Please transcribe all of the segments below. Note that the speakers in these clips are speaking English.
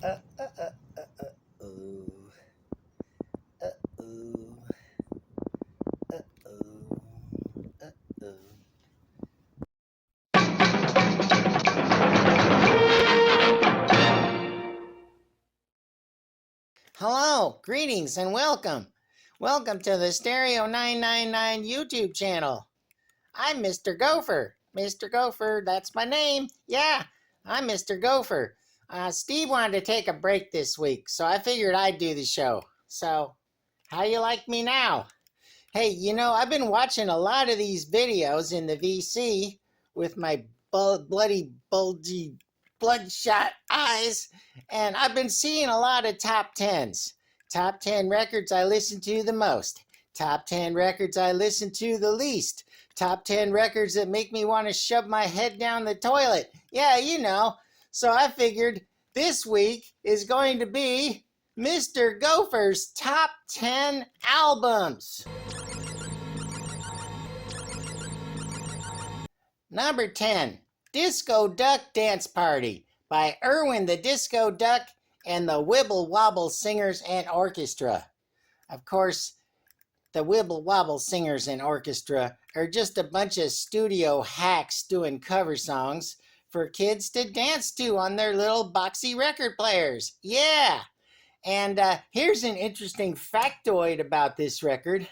Uh, uh, uh, ooh. Ooh. Ooh. Ooh. Hello, greetings, and welcome. Welcome to the Stereo 999 YouTube channel. I'm Mr. Gopher. Mr. Gopher, that's my name. Yeah, I'm Mr. Gopher. Steve wanted to take a break this week, so I figured I'd do the show. So, how you like me now? Hey, I've been watching a lot of these videos in the VC with my bloody, bulgy, bloodshot eyes, and I've been seeing a lot of top tens. Top 10 records I listen to the most. Top 10 records I listen to the least. Top 10 records that make me want to shove my head down the toilet. Yeah, So I figured this week is going to be Mr. Gopher's Top 10 Albums. Number 10, Disco Duck Dance Party by Erwin the Disco Duck and the Wibble Wobble Singers and Orchestra. Of course, the Wibble Wobble Singers and Orchestra are just a bunch of studio hacks doing cover songs for kids to dance to on their little boxy record players. Yeah! And here's an interesting factoid about this record.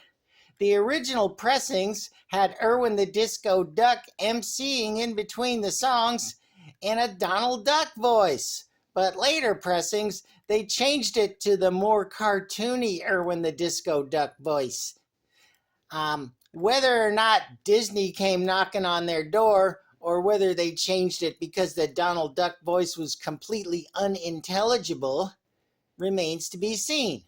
The original pressings had Erwin the Disco Duck emceeing in between the songs in a Donald Duck voice. But later pressings, they changed it to the more cartoony Erwin the Disco Duck voice. Whether or not Disney came knocking on their door, or whether they changed it because the Donald Duck voice was completely unintelligible, remains to be seen.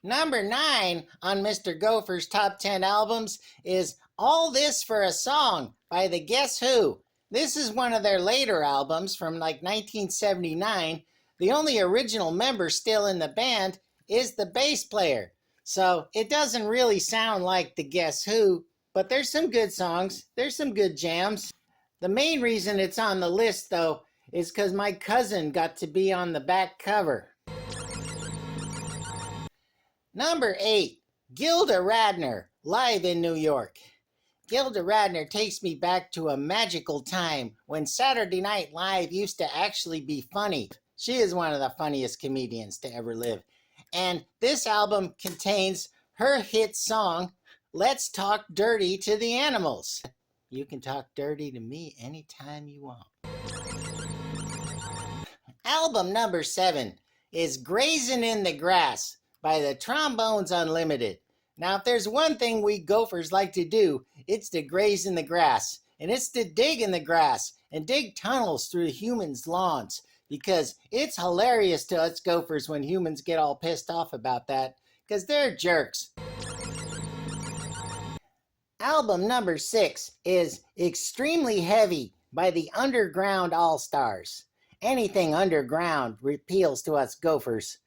Number 9 on Mr. Gopher's Top 10 Albums is All This for a Song by the Guess Who. This is one of their later albums from like 1979. The only original member still in the band is the bass player. So it doesn't really sound like the Guess Who, but there's some good songs. There's some good jams. The main reason it's on the list, though, is because my cousin got to be on the back cover. Number 8, Gilda Radner, live in New York. Gilda Radner takes me back to a magical time when Saturday Night Live used to actually be funny. She is one of the funniest comedians to ever live. And this album contains her hit song, Let's Talk Dirty to the Animals. You can talk dirty to me anytime you want. Album number 7 is Grazin' in the Grass by the Trombones Unlimited. Now, if there's one thing we Gophers like to do, it's to graze in the grass. And it's to dig in the grass and dig tunnels through humans' lawns. Because it's hilarious to us Gophers when humans get all pissed off about that. Because they're jerks. Album number 6 is Extremely Heavy by the Underground All-Stars. Anything underground appeals to us Gophers.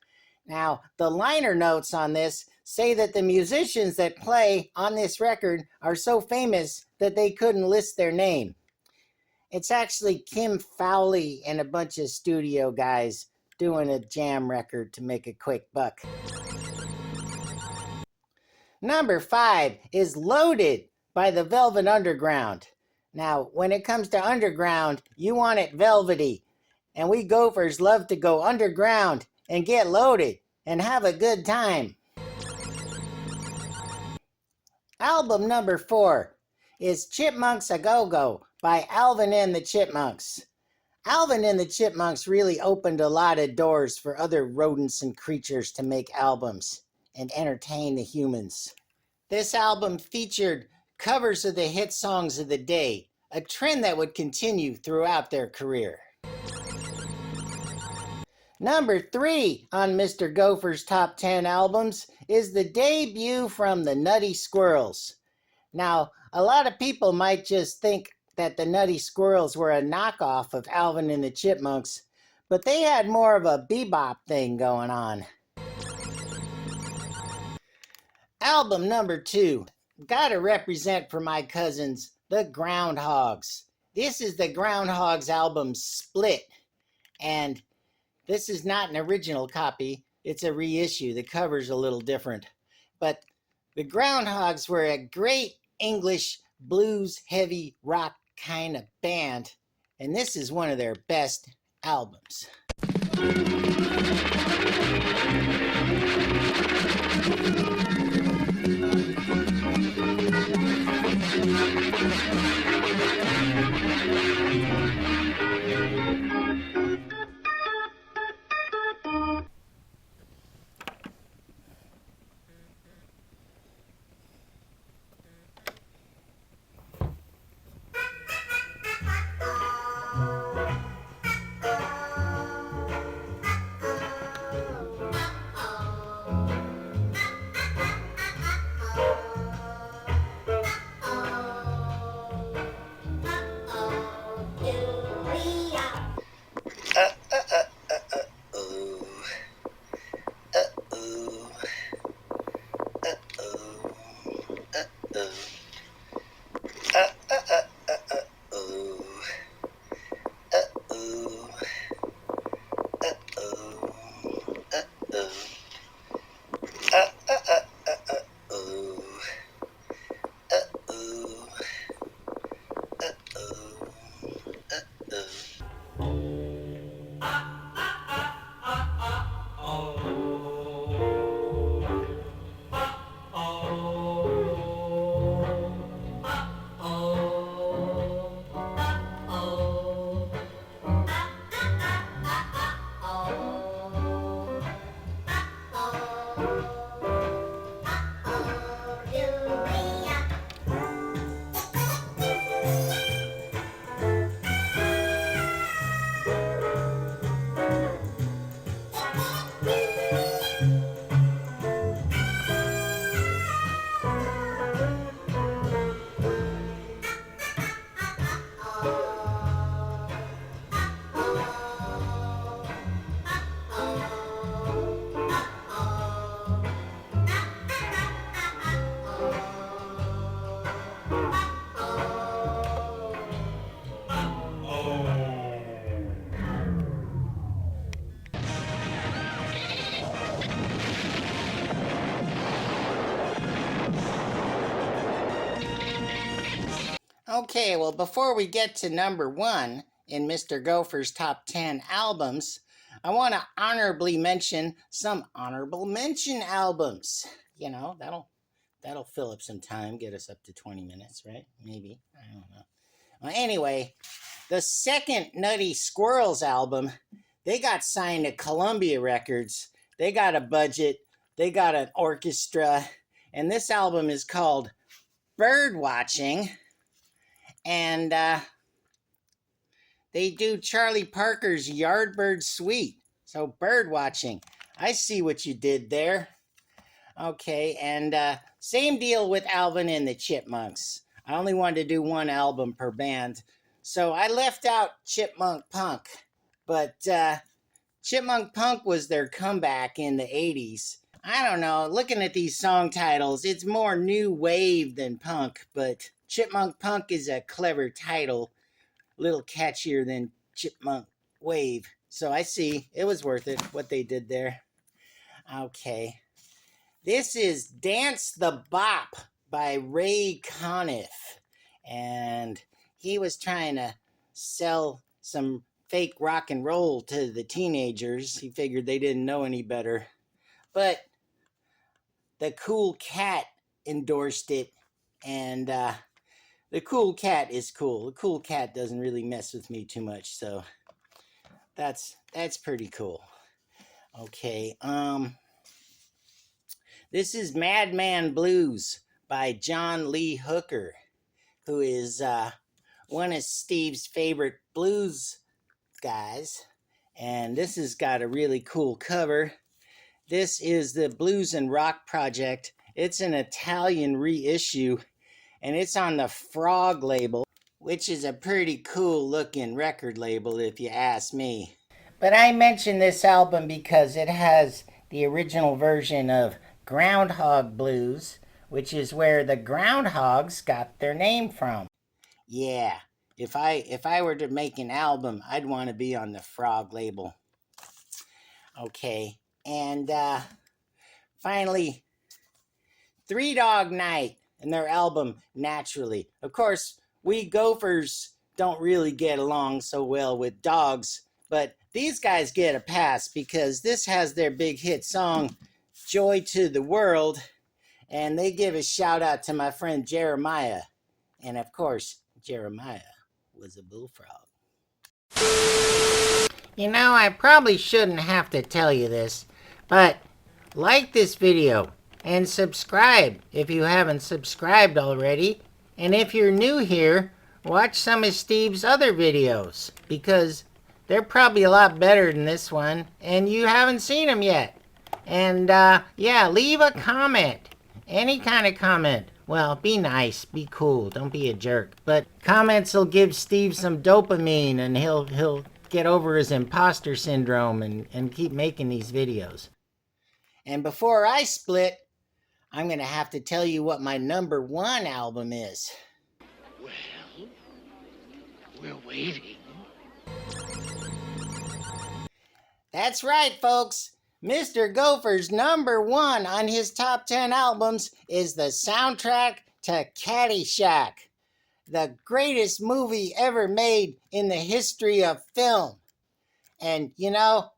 Now, the liner notes on this say that the musicians that play on this record are so famous that they couldn't list their name. It's actually Kim Fowley and a bunch of studio guys doing a jam record to make a quick buck. Number 5 is Loaded by the Velvet Underground. Now, when it comes to underground, you want it velvety. And we Gophers love to go underground and get loaded and have a good time. Album number 4 is Chipmunks A Go-Go by Alvin and the Chipmunks. Alvin and the Chipmunks really opened a lot of doors for other rodents and creatures to make albums and entertain the humans. This album featured covers of the hit songs of the day, a trend that would continue throughout their career. Number 3 on Mr. Gopher's Top 10 Albums is the debut from the Nutty Squirrels. Now, a lot of people might just think that the Nutty Squirrels were a knockoff of Alvin and the Chipmunks, but they had more of a bebop thing going on. Album number 2, gotta represent for my cousins, the Groundhogs. This is the Groundhogs album Split. And this is not an original copy. It's a reissue. The cover's a little different. But the Groundhogs were a great English blues heavy rock kind of band. And this is one of their best albums. Okay, well, before we get to number one in Mr. Gopher's top 10 albums, I want to honorably mention some honorable mention albums. You know, that'll fill up some time, get us up to 20 minutes, right? Maybe. I don't know. Well, anyway, the second Nutty Squirrels album, they got signed to Columbia Records. They got a budget, they got an orchestra, and this album is called Bird Watching. And they do Charlie Parker's Yardbird Suite. So bird watching. I see what you did there. Okay, and same deal with Alvin and the Chipmunks. I only wanted to do one album per band. So I left out Chipmunk Punk. But Chipmunk Punk was their comeback in the 80s. I don't know, looking at these song titles, it's more new wave than punk, but Chipmunk Punk is a clever title, a little catchier than Chipmunk Wave. So I see, it was worth it, what they did there. Okay. This is Dance the Bop by Ray Conniff. And he was trying to sell some fake rock and roll to the teenagers. He figured they didn't know any better. But the Cool Cat endorsed it, and the Cool Cat is cool. The Cool Cat doesn't really mess with me too much, so that's pretty cool. Okay, this is Madman Blues by John Lee Hooker, who is one of Steve's favorite blues guys, and this has got a really cool cover. This is the Blues and Rock Project. It's an Italian reissue, and it's on the Frog label, which is a pretty cool looking record label if you ask me. But I mention this album because it has the original version of Groundhog Blues, which is where the Groundhogs got their name from. Yeah, If I were to make an album, I'd want to be on the Frog label. Okay, and finally, Three Dog Night and their album Naturally. Of course, we Gophers don't really get along so well with dogs, but these guys get a pass because this has their big hit song, Joy to the World, and they give a shout out to my friend Jeremiah. And of course, Jeremiah was a bullfrog. You know, I probably shouldn't have to tell you this, but like this video and subscribe if you haven't subscribed already. And if you're new here, watch some of Steve's other videos because they're probably a lot better than this one and you haven't seen them yet. And yeah, leave a comment. Any kind of comment. Well, be nice, be cool, don't be a jerk. But comments will give Steve some dopamine and he'll get over his imposter syndrome and keep making these videos. And before I split, I'm going to have to tell you what my #1 album is. Well, we're waiting. That's right, folks. Mr. Gopher's #1 on his top 10 albums is the soundtrack to Caddyshack, the greatest movie ever made in the history of film. And, you know,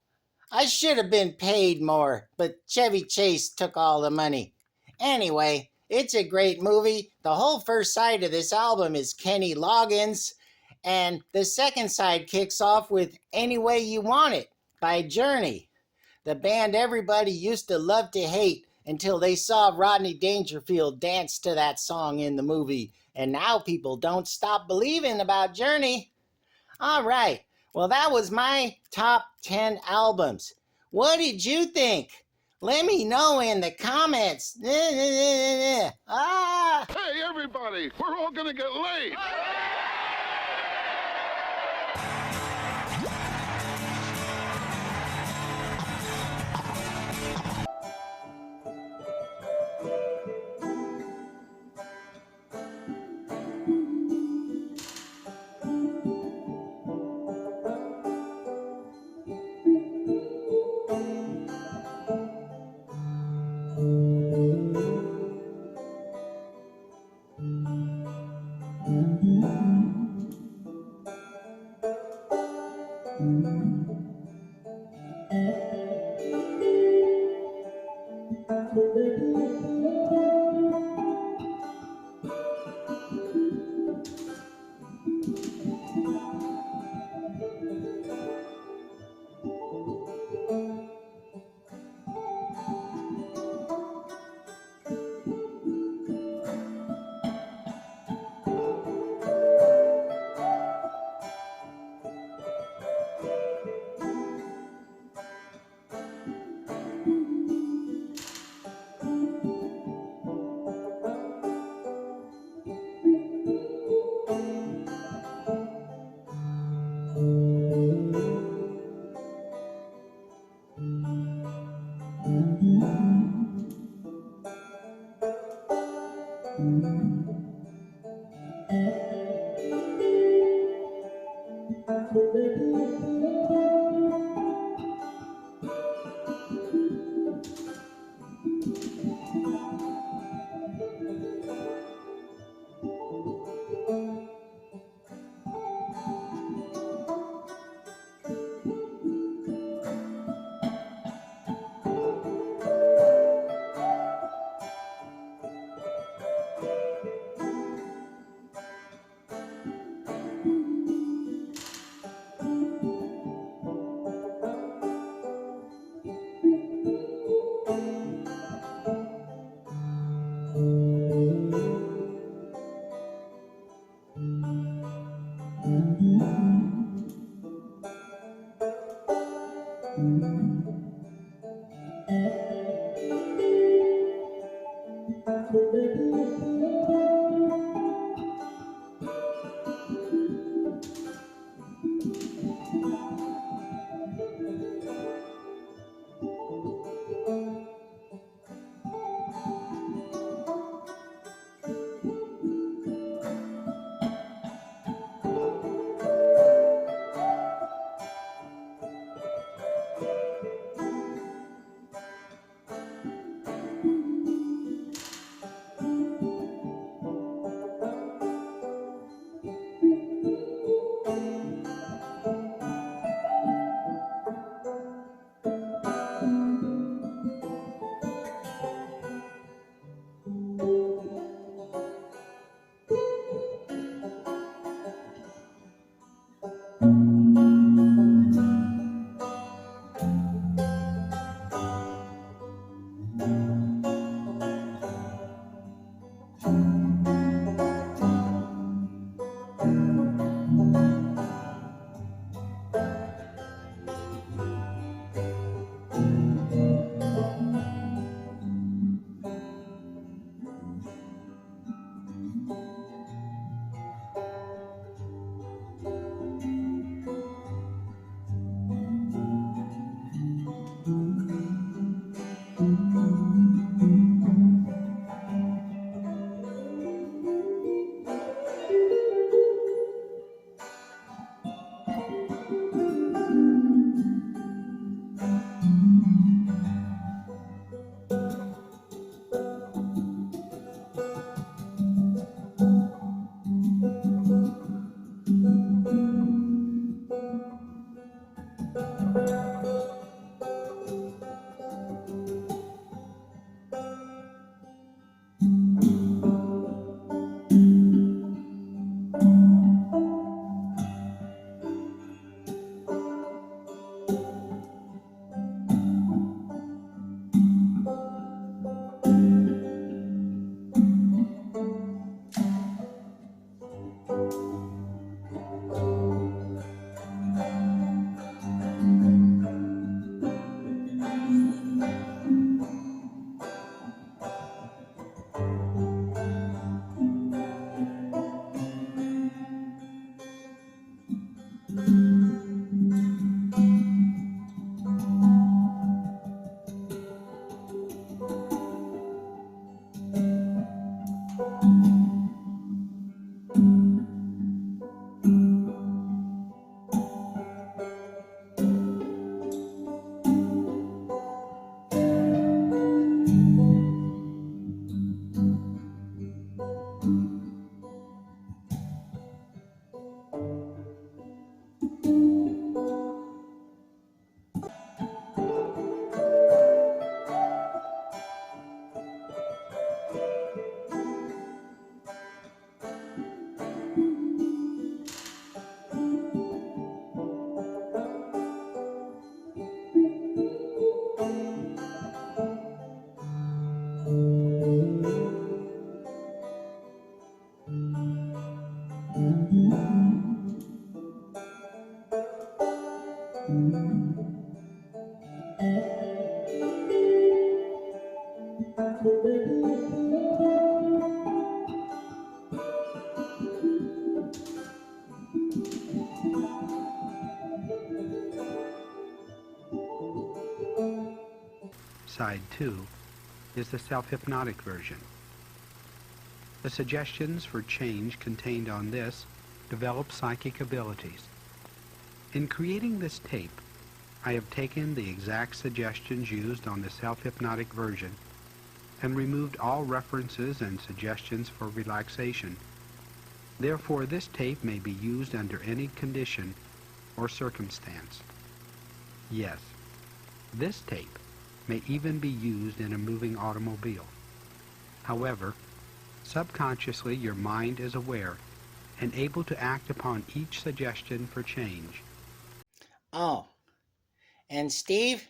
I should have been paid more, but Chevy Chase took all the money. Anyway, it's a great movie. The whole first side of this album is Kenny Loggins, and the second side kicks off with Any Way You Want It by Journey, the band everybody used to love to hate until they saw Rodney Dangerfield dance to that song in the movie, and now people don't stop believing about Journey. All right. Well, that was my top 10 albums. What did you think? Let me know in the comments. Ah! Hey, everybody, we're all gonna get late. Side 2 is the self-hypnotic version. The suggestions for change contained on this develop psychic abilities. In creating this tape, I have taken the exact suggestions used on the self-hypnotic version and removed all references and suggestions for relaxation. Therefore, this tape may be used under any condition or circumstance. Yes, this tape may even be used in a moving automobile. However, subconsciously your mind is aware and able to act upon each suggestion for change. Oh, and Steve,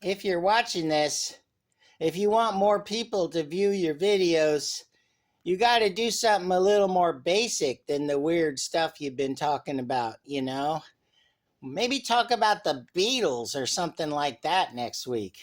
if you're watching this, if you want more people to view your videos, you got to do something a little more basic than the weird stuff you've been talking about, you know? Maybe talk about the Beatles or something like that next week.